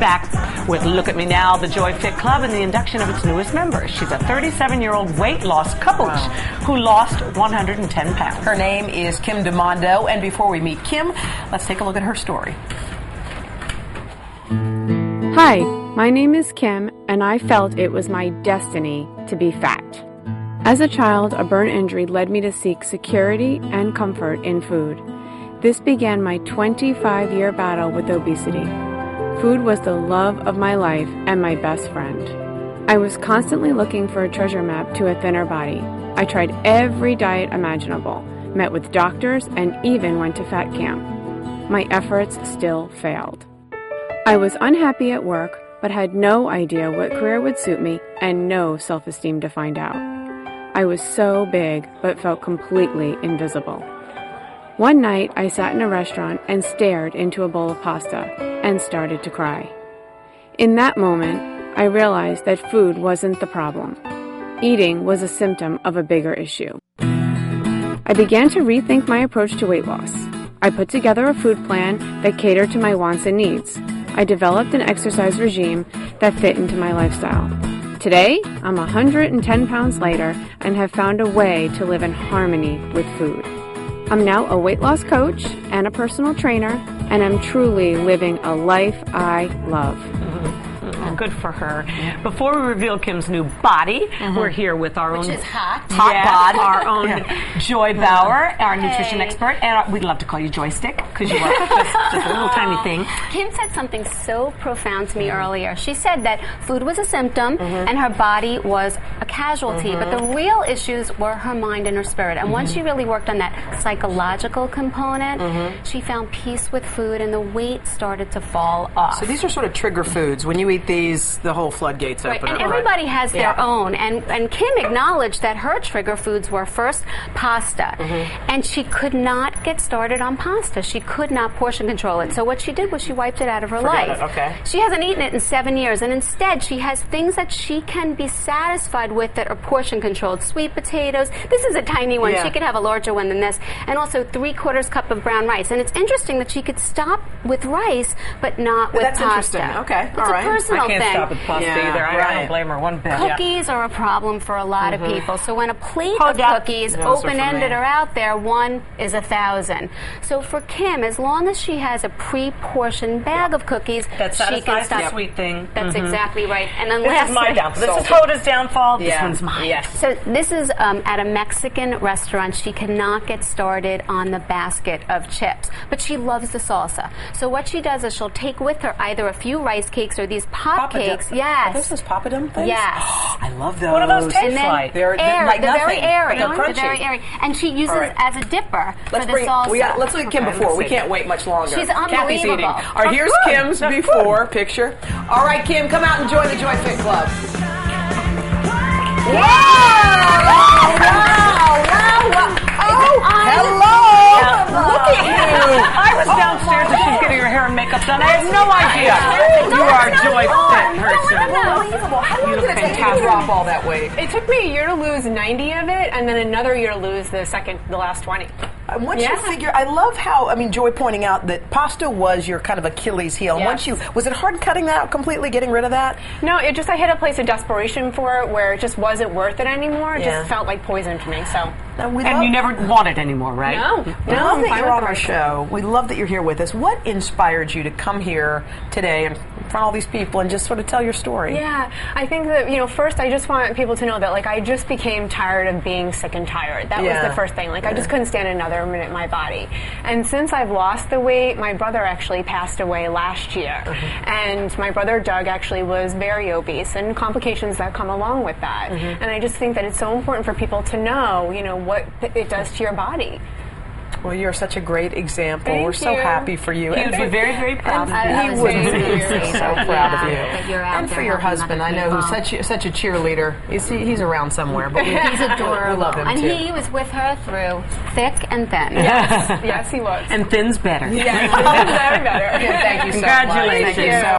back with Look at Me Now, the Joy Fit Club, and the induction of its newest member. She's a 37-year-old weight loss coach who lost 110 pounds. Her name is Kim DeMondo, and before we meet Kim, let's take a look at her story. Hi, my name is Kim, and I felt it was my destiny to be fat. As a child, a burn injury led me to seek security and comfort in food. This began my 25-year battle with obesity. Food was the love of my life and my best friend. I was constantly looking for a treasure map to a thinner body. I tried every diet imaginable, met with doctors, and even went to fat camp. My efforts still failed. I was unhappy at work, but had no idea what career would suit me and no self-esteem to find out. I was so big, but felt completely invisible. One night, I sat in a restaurant and stared into a bowl of pasta and started to cry. In that moment, I realized that food wasn't the problem. Eating was a symptom of a bigger issue. I began to rethink my approach to weight loss. I put together a food plan that catered to my wants and needs. I developed an exercise regime that fit into my lifestyle. Today, I'm 110 pounds lighter and have found a way to live in harmony with food. I'm now a weight loss coach and a personal trainer, and I'm truly living a life I love. Good for her. Before we reveal Kim's new body, we're here with our own hot bod, our own Joy Bauer, our nutrition expert, and we'd love to call you Joystick because you are just a little tiny thing. Kim said something so profound to me earlier. She said that food was a symptom and her body was a casualty, but the real issues were her mind and her spirit. And once she really worked on that psychological component, she found peace with food and the weight started to fall off. So these are sort of trigger foods. When you eat these, the whole floodgates open. And everybody has their own. And Kim acknowledged that her trigger foods were first pasta. And she could not get started on pasta. She could not portion control it. So what she did was she wiped it out of her life. She hasn't eaten it in 7 years. And instead, she has things that she can be satisfied with that are portion controlled. Sweet potatoes. This is a tiny one. She could have a larger one than this. And also 3/4 cup of brown rice. And it's interesting that she could stop with rice, but not with pasta. Interesting. Okay. It's a personal I can't thing. stop with pasta either. I don't blame her one bit. Cookies are a problem for a lot of people. So when a plate of cookies, open-ended, are out there, one is 1,000. So for Kim, as long as she has a pre-portioned bag of cookies, she can stop. The sweet thing. That's exactly right. And then this is my downfall. This is Hoda's downfall. This one's mine. Yes. So this is at a Mexican restaurant. She cannot get started on the basket of chips, but she loves the salsa. So what she does is she'll take with her either a few rice cakes or these pop cakes. Are those papadum things? Yes. I love those. What do those taste like? They're like nothing. very airy. They're crunchy. They're very airy. And she uses as a dipper for the salsa. Let's look at Kim before. We can't wait much longer. She's Kathy's unbelievable. eating. All right, here's Kim's before picture. All right, Kim, come out and join the Joy Fit Club. Wow! Hello! Look at you! I was downstairs and she's getting her hair and makeup done. I had no idea. You are a Joy Fit person. Unbelievable. How long did it take you to drop all that weight? It took me a year to lose 90 of it, and then another year to lose the last 20. Once you figure, I love how, Joy pointing out that pasta was your kind of Achilles heel. Yes. Was it hard cutting that out completely, getting rid of that? No, I hit a place of desperation for it where it just wasn't worth it anymore. It just felt like poison to me, so. And you never want it anymore, right? No. We love that you're on our show. We love that you're here with us. What inspired you to come here today in front of all these people and just sort of tell your story? Yeah, I think that, first I just want people to know that, I just became tired of being sick and tired. That was the first thing. I just couldn't stand another minute in my body. And since I've lost the weight, my brother actually passed away last year. And my brother Doug actually was very obese and complications that come along with that. And I just think that it's so important for people to know, what it does to your body. Well, you're such a great example. Thank We're so happy for you. He would be very, very proud of you. He would be so proud of you. That you're out And there for your helping husband, other I know, who's people. such a cheerleader. He's around somewhere, but He's adorable. we love him and too. he was with her through thick and thin. Yes, he was. And thin's better. Yeah, very better. Thank you so much. Congratulations. Thank you so